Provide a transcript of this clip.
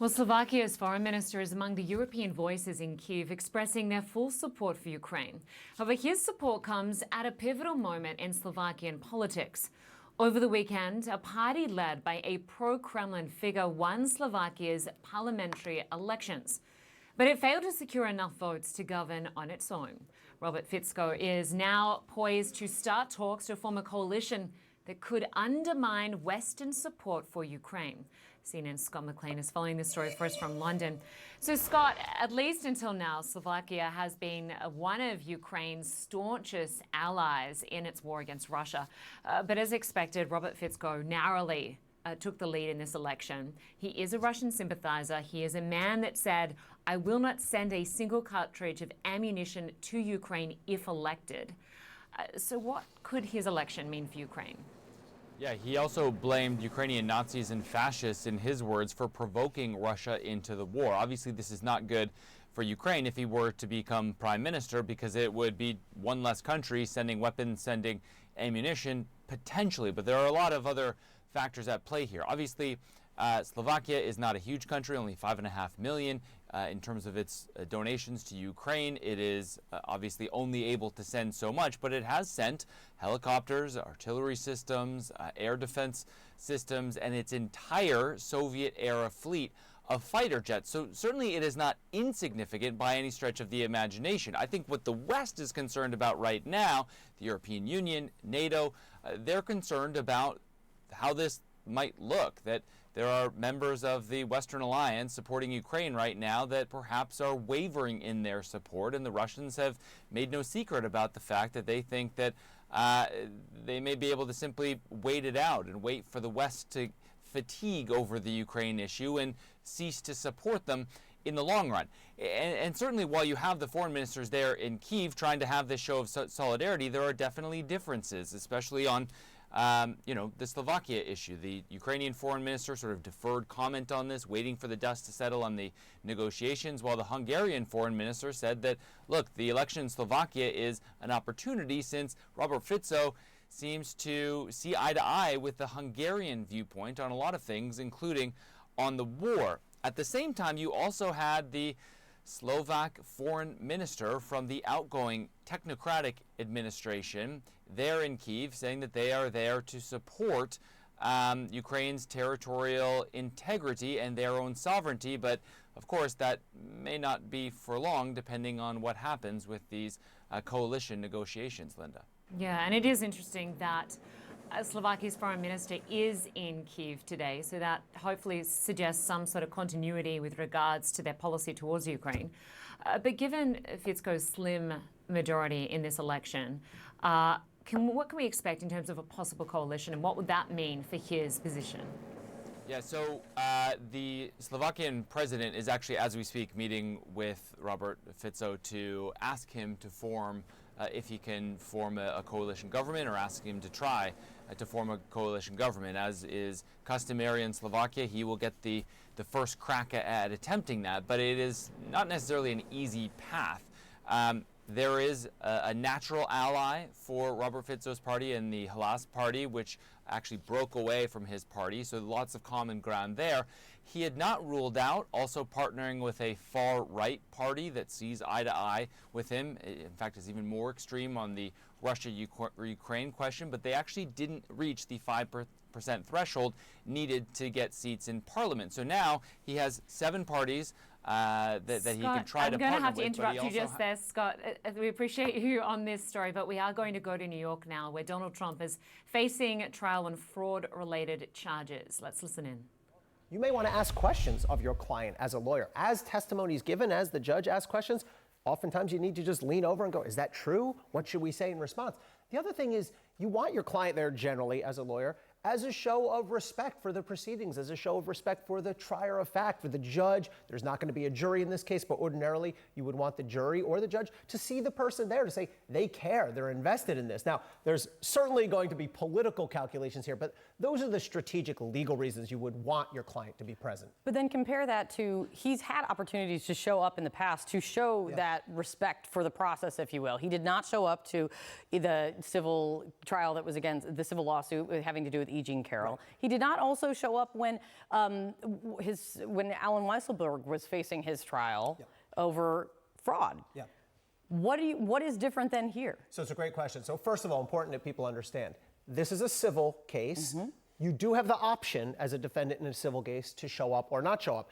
Well, Slovakia's foreign minister is among the European voices in Kyiv expressing their full support for Ukraine. However, his support comes at a pivotal moment in Slovakian politics. Over the weekend, a party led by a pro-Kremlin figure won Slovakia's parliamentary elections. But it failed to secure enough votes to govern on its own. Robert Fico is now poised to start talks to form a coalition that could undermine Western support for Ukraine. CNN's Scott McClean is following this story for us from London. So, Scott, at least until now, Slovakia has been one of Ukraine's staunchest allies in its war against Russia. But as expected, Robert Fico narrowly took the lead in this election. He is a Russian sympathizer. He is a man that said, "I will not send a single cartridge of ammunition to Ukraine if elected." So what could his election mean for Ukraine? Yeah, he also blamed Ukrainian Nazis and fascists, in his words, for provoking Russia into the war. Obviously, this is not good for Ukraine if he were to become prime minister, because it would be one less country sending weapons, sending ammunition, potentially. But there are a lot of other factors at play here. Obviously, Slovakia is not a huge country, only 5.5 million. In terms of its donations to Ukraine, it is obviously only able to send so much, but it has sent helicopters, artillery systems, air defense systems, and its entire Soviet-era fleet of fighter jets. So certainly it is not insignificant by any stretch of the imagination. I think what the West is concerned about right now, the European Union, NATO, they're concerned about how this might look, that there are members of the Western alliance supporting Ukraine right now that perhaps are wavering in their support, and the Russians have made no secret about the fact that they think that they may be able to simply wait it out and wait for the West to fatigue over the Ukraine issue and cease to support them in the long run. And certainly while you have the foreign ministers there in Kyiv trying to have this show of solidarity, there are definitely differences, especially on the Slovakia issue. The Ukrainian foreign minister sort of deferred comment on this, waiting for the dust to settle on the negotiations, while the Hungarian foreign minister said that, look, the election in Slovakia is an opportunity since Robert Fico seems to see eye to eye with the Hungarian viewpoint on a lot of things, including on the war. At the same time, you also had the Slovak foreign minister from the outgoing technocratic administration there in Kyiv, saying that they are there to support Ukraine's territorial integrity and their own sovereignty. But of course, that may not be for long, depending on what happens with these coalition negotiations, Lynda. Yeah, and it is interesting that Slovakia's foreign minister is in Kyiv today, so that hopefully suggests some sort of continuity with regards to their policy towards Ukraine. But given Fico's slim majority in this election, what can we expect in terms of a possible coalition, and what would that mean for his position? Yeah, so the Slovakian president is actually, as we speak, meeting with Robert Fico to ask him to form, if he can form a coalition government, or ask him to try to form a coalition government. As is customary in Slovakia, he will get the first crack at attempting that, but it is not necessarily an easy path. There is a natural ally for Robert Fico's party in the Hlas party, which actually broke away from his party, so lots of common ground there. He had not ruled out also partnering with a far-right party that sees eye to eye with him. In fact, is even more extreme on the Russia-Ukraine question, but they actually didn't reach the 5% threshold needed to get seats in parliament. So now he has 7 parties that he can try to partner with. I'm going to have to interrupt you just there, Scott. We appreciate you on this story, but we are going to go to New York now, where Donald Trump is facing trial on fraud-related charges. Let's listen in. You may want to ask questions of your client as a lawyer. As testimony is given, as the judge asks questions, oftentimes you need to just lean over and go, is that true? What should we say in response? The other thing is, you want your client there generally, as a lawyer, as a show of respect for the proceedings, as a show of respect for the trier of fact, for the judge. There's not going to be a jury in this case, but ordinarily you would want the jury or the judge to see the person there, to say they care, they're invested in this. Now, there's certainly going to be political calculations here, but those are the strategic legal reasons you would want your client to be present. But then compare that to, he's had opportunities to show up in the past to show that respect for the process, if you will. He did not show up to the civil trial that was against the civil lawsuit having to do with E. Jean Carroll. He did not also show up when Alan Weisselberg was facing his trial over fraud. Yeah. What is different than here? So it's a great question. So first of all, important that people understand, this is a civil case. You do have the option as a defendant in a civil case to show up or not show up.